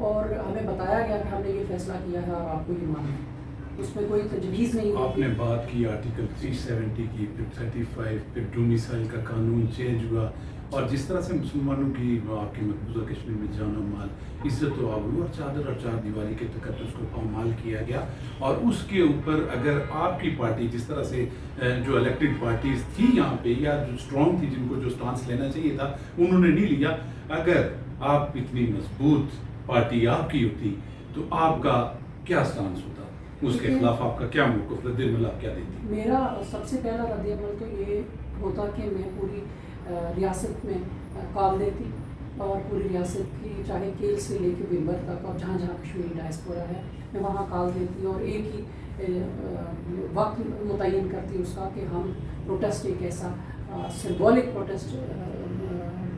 اور ہمیں بتایا گیا کہ ہم نے یہ فیصلہ کیا ہے اور آپ کو یہ ماننا ہے. اس میں کوئی تجویز نہیں ہے. آپ نے بات کی آرٹیکل 370 کی، پھر 35، پھر ڈومیسائل کا قانون چینج ہوا، اور جس طرح سے مسلمانوں کی آپ کے مقبوضہ کشمیر میں جان و مال، عزت و آبرو اور چادر اور چار دیواری کے تقدس کو پامال کیا گیا. اور اس کے اوپر اگر آپ کی پارٹی جس طرح سے جو الیکٹڈ پارٹیز تھی یہاں پہ، یا جو اسٹرانگ تھی، جن کو جو سٹانس لینا چاہیے تھا انہوں نے نہیں لیا، اگر آپ اتنی مضبوط پارٹی آپ کی ہوتی تو آپ کا کیا سٹانس ہوتا؟ اس کے خلاف آپ کا کیا موقف، رد عمل آپ کیا دیتی؟ میرا سب سے پہلا رد عمل تو یہ ہوتا کہ میں پوری ریاست میں کال دیتی، اور پوری ریاست کی چاہے کیل سے لے کے بمبر تک اور جہاں جہاں کشمیری ڈائسپورا ہے میں وہاں کال دیتی، اور ایک ہی وقت متعین کرتی اس کا کہ ہم پروٹیسٹ ایک ایسا سمبولک پروٹیسٹ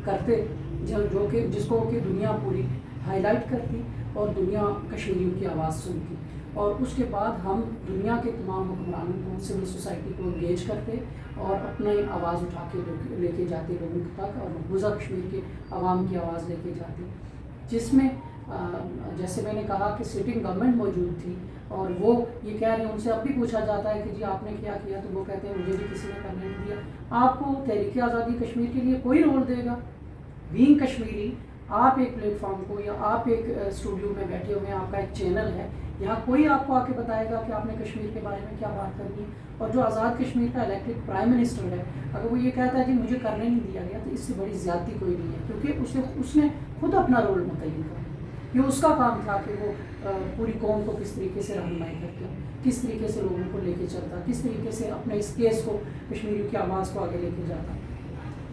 کرتے جو کہ جس کو کہ دنیا پوری ہائی لائٹ کرتی اور دنیا کشمیریوں کی آواز سنتی. اور اس کے بعد ہم دنیا کے تمام حکمرانوں کو، سول سوسائٹی کو انگیج کرتے اور اپنی آواز اٹھا کے لے کے جاتے لوگوں تک، اور مقبوضہ کشمیر کے عوام کی آواز لے کے جاتے، جس میں جیسے میں نے کہا کہ سٹنگ گورنمنٹ موجود تھی، اور وہ یہ کہہ رہے ہیں، ان سے اب بھی پوچھا جاتا ہے کہ جی آپ نے کیا کیا، تو وہ کہتے ہیں مجھے بھی کسی نے کرنے نہیں دیا. آپ کو تحریک آزادی کشمیر کے لیے کوئی رول دے گا؟ بینگ کشمیری، آپ ایک پلیٹ فارم کو، یا آپ ایک اسٹوڈیو میں بیٹھے ہوئے ہیں، آپ کا ایک چینل ہے، یہاں کوئی آپ کو آ کے بتائے گا کہ آپ نے کشمیر کے بارے میں کیا بات کرنی ہے؟ اور جو آزاد کشمیر کا الیکٹڈ پرائم منسٹر ہے، اگر وہ یہ کہتا ہے کہ مجھے کرنے نہیں دیا گیا، تو اس سے بڑی زیادتی کوئی نہیں ہے، کیونکہ اس نے خود اپنا رول متعین کیا. یہ اس کا کام تھا کہ وہ پوری قوم کو کس طریقے سے رہنمائی کرتا، کس طریقے سے لوگوں کو لے کے چلتا، کس طریقے سے اپنے اس کیس کو، کشمیریوں کی آواز کو آگے لے کے جاتا.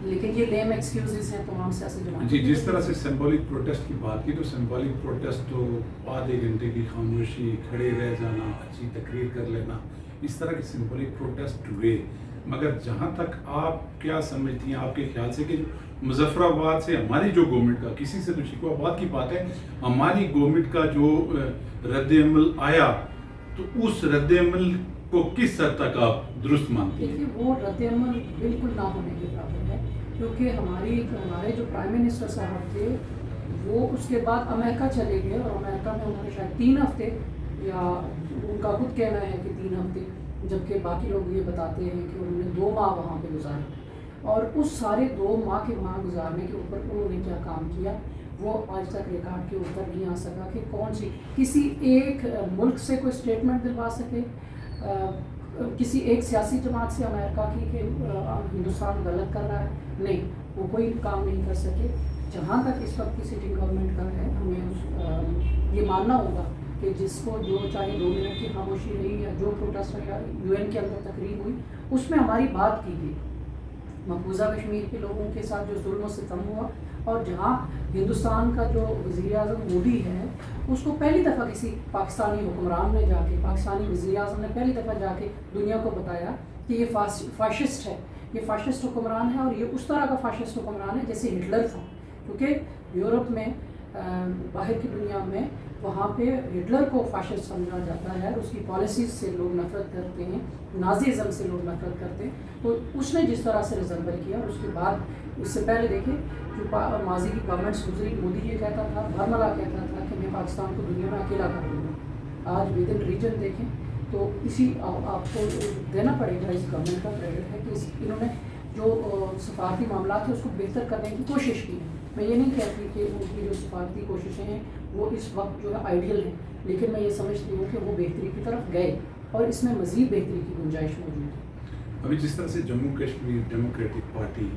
لیکن یہ لیم ایکسکیوزز ہیں تمام سیاسی جماعتوں. جی، جس طرح سے سمبولک پروٹیسٹ کی بات کی، تو سمبولک پروٹیسٹ تو آدھے گھنٹے کی خاموشی، کھڑے رہ جانا، اچھی تقریر کر لینا، اس طرح کے سمبولک پروٹیسٹ ہوئے. مگر جہاں تک آپ کیا سمجھتی ہیں، آپ کے خیال سے کہ مظفر آباد سے ہماری جو گورنمنٹ کا، کسی سے تو شکوہ آباد کی بات ہے، ہماری گورنمنٹ کا جو رد عمل آیا، تو اس رد عمل کو کس حد تک آپ درست مانتی ہیں؟ دیکھیے، وہ رد عمل بالکل نہ ہونے کے برابر ہے، کیونکہ ہمارے جو پرائم منسٹر صاحب تھے وہ اس کے بعد امریکہ چلے گئے، اور امریکہ میں انہوں نے شاید 3 ہفتے، یا ان کا خود کہنا ہے کہ 3 ہفتے، جبکہ باقی لوگ یہ بتاتے ہیں کہ انہوں نے 2 ماہ وہاں پہ گزارے. اور اس سارے 2 ماہ کے وہاں گزارنے کے اوپر انہوں نے کیا کام کیا، وہ آج تک ریکارڈ کے اوپر نہیں آ سکا کہ کون سی کسی ایک ملک سے کوئی اسٹیٹمنٹ دلوا سکے، کسی ایک سیاسی جماعت سے امریکہ کی کہ ہندوستان غلط کر رہا ہے. نہیں، وہ کوئی کام نہیں کر سکے. جہاں تک اس وقت کی سٹنگ گورنمنٹ کا ہے، ہمیں یہ ماننا ہوگا کہ جس کو جو چاہے 2 منٹ کی خاموشی رہی، یا جو پروٹیسٹ یا UN کے اندر تقریب ہوئی، اس میں ہماری بات کی گئی. مقبوضہ کشمیر کے لوگوں کے ساتھ جو ظلم و ستم ہوا، اور جہاں ہندوستان کا جو وزیر اعظم مودی ہے، اس کو پہلی دفعہ کسی پاکستانی حکمران نے جا کے، پاکستانی وزیر اعظم نے پہلی دفعہ جا کے دنیا کو بتایا کہ یہ فاشسٹ ہے، یہ فاشسٹ حکمران ہے، اور یہ اس طرح کا فاشسٹ حکمران ہے جیسے ہٹلر تھا. کیونکہ یورپ میں، باہر کی دنیا میں، وہاں پہ ہٹلر کو فاشسٹ سمجھا جاتا ہے، اور اس کی پالیسیز سے لوگ نفرت کرتے ہیں، نازیزم سے لوگ نفرت کرتے ہیں. تو اس نے جس طرح سے ریزمبل کیا، اور اس کے بعد اس سے پہلے دیکھیں جو ماضی کی گورنمنٹس گزری، مودی یہ کہتا تھا، بھرملا کہتا تھا کہ میں پاکستان کو دنیا میں اکیلا کر دوں گا. آج ود ان ریجن دیکھیں تو اسی آپ کو دینا پڑے گا اس گورنمنٹ کا کریڈٹ ہے کہ انہوں نے جو سفارتی معاملات ہیں اس کو بہتر کرنے کی کوشش کی ہے. میں یہ نہیں کہتی کہ ان کی جو سفارتی کوششیں ہیں وہ اس وقت جو ہے آئیڈیل ہیں، لیکن میں یہ سمجھتی ہوں کہ وہ بہتری کی طرف گئے، اور اس میں مزید بہتری کی گنجائش موجود ہے. ابھی جس طرح سے Jammu Kashmir democratic party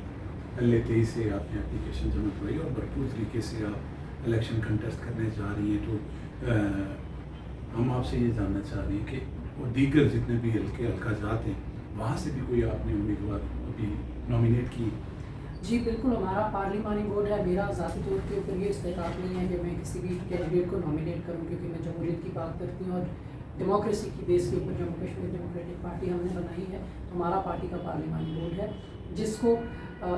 LA23 سے آپ نے اپلیکیشن جمع کرائی، اور بھرپور طریقے سے آپ الیکشن کنٹیسٹ کرنے جا رہی ہیں، تو ہم آپ سے یہ جاننا چاہ رہے ہیں کہ وہ دیگر جتنے بھی حلقہ جات ہیں، وہاں سے بھی کوئی آپ نے امیدوار ابھی نامینیٹ کی؟ جی بالکل، ہمارا پارلیمانی بورڈ ہے. میرا ذاتی طور کے اوپر یہ استحقاق نہیں ہے کہ میں کسی بھی کینڈیڈیٹ کو نامینیٹ کروں، کیونکہ میں جمہوریت کی بات کرتی ہوں، اور ڈیموکریسی کی بیس کے اوپر جموں کشمیر ڈیموکریٹک پارٹی ہم نے بنائی ہے. ہمارا پارٹی کا پارلیمانی بورڈ ہے، جس کو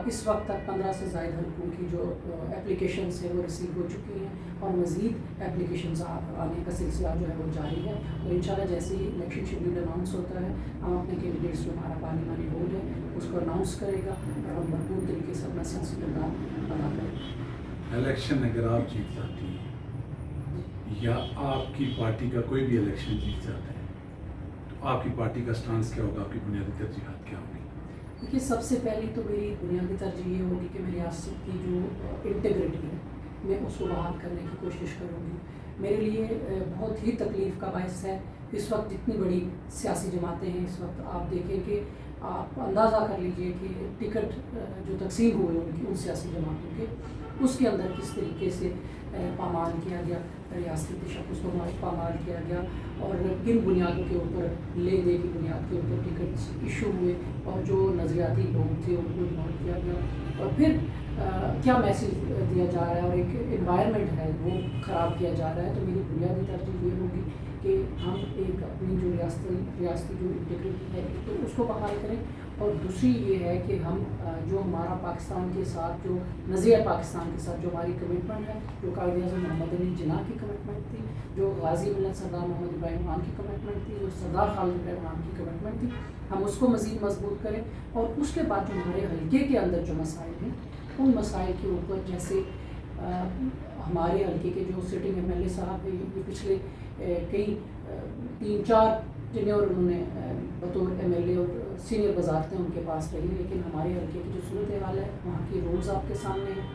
اس وقت تک 15 سے زائد حلقوں کی جو اپلیکیشنس ہیں وہ ریسیو ہو چکی ہیں، اور مزید اپلیکیشنز آنے کا سلسلہ جو ہے وہ جاری ہے. اور انشاءاللہ جیسے ہی الیکشن شیڈیول اناؤنس ہوتا ہے، ہم اپنے کینڈیڈیٹس جو ہمارا پارلیمانی بورڈ ہے اس کو اناؤنس کرے گا، اور ہم بھرپور طریقے سے اپنا سیاسی کردار ادا کریں گے. الیکشن اگر آپ جیت جاتی ہیں یا آپ کی پارٹی کا کوئی بھی الیکشن جیت جاتا ہے تو آپ کی پارٹی کا سٹانس کیا ہوگا, آپ کی بنیادی ترجیحات کیا ہوں گی؟ دیکھیے سب سے پہلی تو میری بنیادی ترجیح یہ ہوگی کہ میری ریاست کی جو انٹیگریٹی ہے میں اس کو بحال کرنے کی کوشش کروں گی. میرے لیے بہت ہی تکلیف کا باعث ہے اس وقت جتنی بڑی سیاسی جماعتیں ہیں اس وقت آپ دیکھیں کہ آپ اندازہ کر لیجئے کہ ٹکٹ جو تقسیم ہوئے ان سیاسی جماعتوں کے اس کے اندر کس طریقے سے پامال کیا گیا, ریاستی تشخص کو پامال کیا گیا اور کن بنیادوں کے اوپر لے دے کی بنیاد کے اوپر ٹکٹس ایشو ہوئے اور جو نظریاتی لوگ تھے ان کو اگنور کیا گیا اور پھر کیا میسیج دیا جا رہا ہے اور ایک انوائرمنٹ ہے وہ خراب کیا جا رہا ہے. تو میری بنیادی ترجیح یہ ہوگی کہ ہم ایک اپنی جو ریاستی جو انٹیگریٹی ہے تو اس کو بحال کریں اور دوسری یہ ہے کہ ہم جو ہمارا پاکستان کے ساتھ جو نظریہ پاکستان کے ساتھ جو ہماری کمٹمنٹ ہے, جو قائد اعظم محمد علی جناح کی کمٹمنٹ تھی, جو غازی ملت سردار محمد ابراہیم خان کی کمٹمنٹ تھی, جو سردار خالد ابراہیم خان کی کمٹمنٹ تھی, ہم اس کو مزید مضبوط کریں اور اس کے بعد جو ہمارے حلقے کے اندر جو مسائل ہیں ان مسائل کے اوپر جیسے ہمارے حلقے کے جو سٹنگ ایم ایل اے صاحب ہیں یہ پچھلے کئی 3-4 ٹینیور انہوں نے بطور ایم ایل اے اور سینئر وزارتیں ان کے پاس رہی, لیکن ہمارے حلقے کی جو صورت حال ہے وہاں کی روڈز آپ کے سامنے ہیں,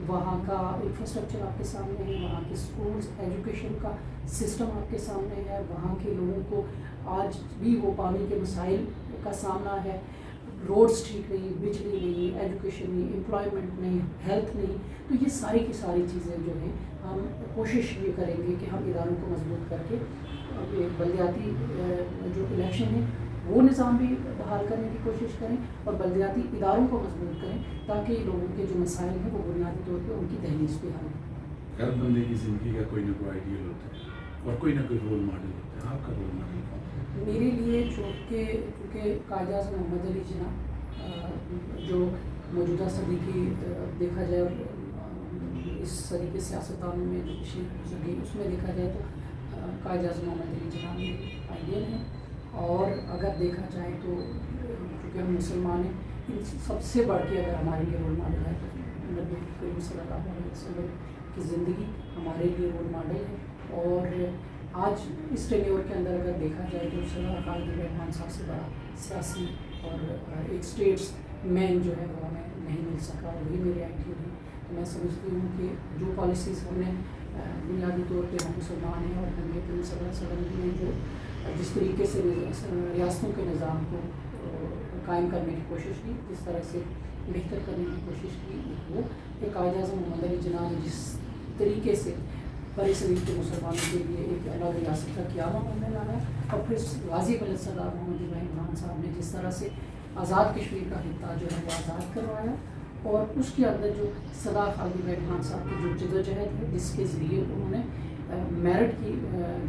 وہاں کا انفراسٹرکچر آپ کے سامنے ہے, وہاں کے اسکولز ایجوکیشن کا سسٹم آپ کے سامنے ہے, وہاں کے لوگوں کو آج بھی وہ پانی کے مسائل کا سامنا ہے, روڈز ٹھیک نہیں, بجلی نہیں, ایجوکیشن نہیں, امپلائمنٹ نہیں, ہیلتھ نہیں. تو یہ ساری کی ساری چیزیں جو ہیں ہم کوشش یہ کریں گے کہ ہم اداروں کو مضبوط کر کے بلدیاتی جو الیکشن ہے وہ نظام بھی بحال کرنے کی کوشش کریں اور بلدیاتی اداروں کو مضبوط کریں تاکہ لوگوں کے جو مسائل ہیں وہ بنیادی طور پہ ان کی دہلیز پہ حل ہوں. ہر بندے کی زندگی کا کوئی نہ کوئی آئیڈیل ہوتا ہے اور کوئی نہ کوئی رول ماڈل ہوتا ہے. آپ کا رول ماڈل کون ہے؟ میرے لیے چونکہ قائد اعظم محمد علی جناح جو موجودہ صدی کی دیکھا جائے اور اس صدی کے سیاستدانوں میں جو پچھلی صدی اس میں دیکھا جائے تو قائد اعظم محمد علی جناح میرے آئیڈیل ہیں. اور اگر دیکھا جائے تو چونکہ ہم مسلمان ہیں, ان سب سے بڑھ کے اگر ہمارے لیے رول ماڈل ہے تو نبی کریم صلی اللہ علیہ وسلم کی زندگی ہمارے لیے رول ماڈل ہے. اور آج اس ٹینیور کے اندر اگر دیکھا جائے تو سردار خالد ابراہیم خان صاحب سے بڑا سیاسی اور ایک اسٹیٹس مین جو ہے وہ ہمیں نہیں مل سکا اور وہی میرے آئیڈیل ہیں. تو میں سمجھتی ہوں کہ جو پالیسیز ہم نے بنیادی طور پہ ہم مسلمان ہیں اور نبی کریم صلی اللہ علیہ وسلم نے جو جس طریقے سے ریاستوں کے نظام کو قائم کرنے کی کوشش کی, جس طرح سے بہتر کرنے کی کوشش کی, وہ ایک قائد اعظم محمد علی جناح نے جس طریقے سے برِ صغیر کے مسلمانوں کے لیے ایک الگ ریاست کا قیام کرنے لگا اور پھر غازی ملت سردار محمد ابراہیم خان صاحب نے جس طرح سے آزاد کشمیر کا خطہ جو ہے وہ آزاد کروایا اور اس کے اندر جو سردار خالد ابراہیم خان صاحب کی جو جدوجہد ہے جس کے ذریعے انہوں نے میرٹ کی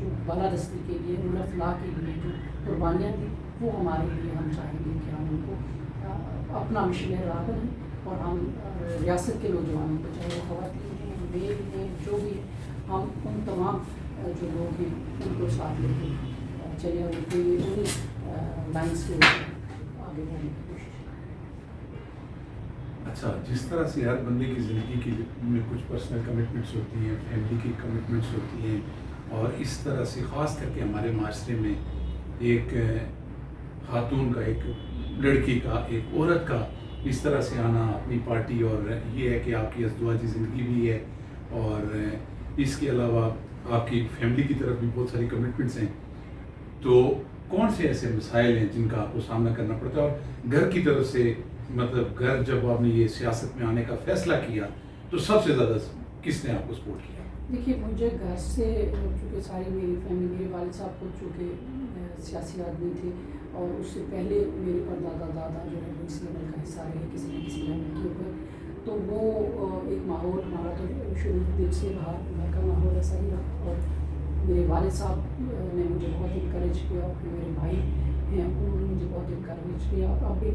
جو بالادستی کے لیے رول آف لا کے لیے جو قربانیاں دی وہ ہمارے لیے ہم چاہیں گے کہ ہم ان کو اپنا مشن راہ بنیں اور ہم ریاست کے نوجوانوں کو چاہے وہ خواتین ہیں, میل ہیں, جو بھی ہم ان تمام جو لوگ ہیں ان کو ساتھ لے کے چلے اور ان کے لیے انہیں لائنس کے آگے بڑھنے کی کوشش کریں. اچھا, جس طرح سے ہر بندے کی زندگی کی میں کچھ پرسنل کمٹمنٹس ہوتی ہیں, فیملی کی کمٹمنٹس ہوتی ہیں, اور اس طرح سے خاص کر کے ہمارے معاشرے میں ایک خاتون کا, ایک لڑکی کا, ایک عورت کا اس طرح سے آنا اپنی پارٹی, اور یہ ہے کہ آپ کی ازدواجی زندگی بھی ہے اور اس کے علاوہ آپ کی فیملی کی طرف بھی بہت ساری کمٹمنٹس ہیں, تو کون سے ایسے مسائل ہیں جن کا آپ کو سامنا کرنا پڑتا ہے؟ اور گھر کی طرف سے مطلب گھر جب آپ نے یہ سیاست میں آنے کا فیصلہ کیا تو سب سے زیادہ کس نے آپ کو سپورٹ کیا؟ دیکھیے مجھے گھر سے چونکہ ساری میری فیملی, میرے والد صاحب کو چونکہ سیاسی آدمی تھے اور اس سے پہلے میرے پردادا دادا جو ہے وہ اسی عمل کا حصہ رہے کسی نہ کسی لیول کے اوپر, تو وہ ایک ماحول ہمارا تو شروع دل سے رہا, گھر کا ماحول ایسا ہی رہا. اور میرے والد صاحب نے مجھے بہت انکریج کیا اور پھر میرے بھائی ہیں انہوں نے مجھے بہت انکریج کیا, اور اب بھی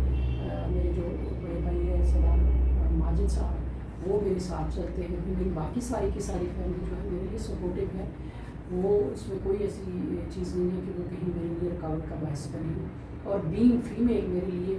میرے جو بڑے بھائی ہیں سردار ماجد صاحب وہ میرے ساتھ چلتے ہیں. میری باقی ساری کی ساری فیملی جو ہے میرے لیے سپورٹیو ہے, وہ اس میں کوئی ایسی چیز نہیں ہے کہ وہ کہیں میرے لیے رکاوٹ کا باعث بنے. اور بینگ فیمیل میرے لیے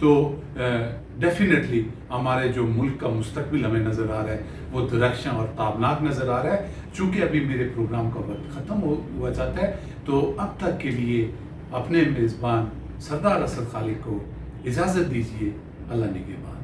تو ڈیفینیٹلی ہمارے جو ملک کا مستقبل ہمیں نظر آ رہا ہے وہ درخشاں اور تابناک نظر آ رہا ہے. چونکہ ابھی میرے پروگرام کا وقت ختم ہوا جاتا ہے تو اب تک کے لیے اپنے میزبان سردار اسد خالق کو اجازت دیجیے. اللہ نگہبان.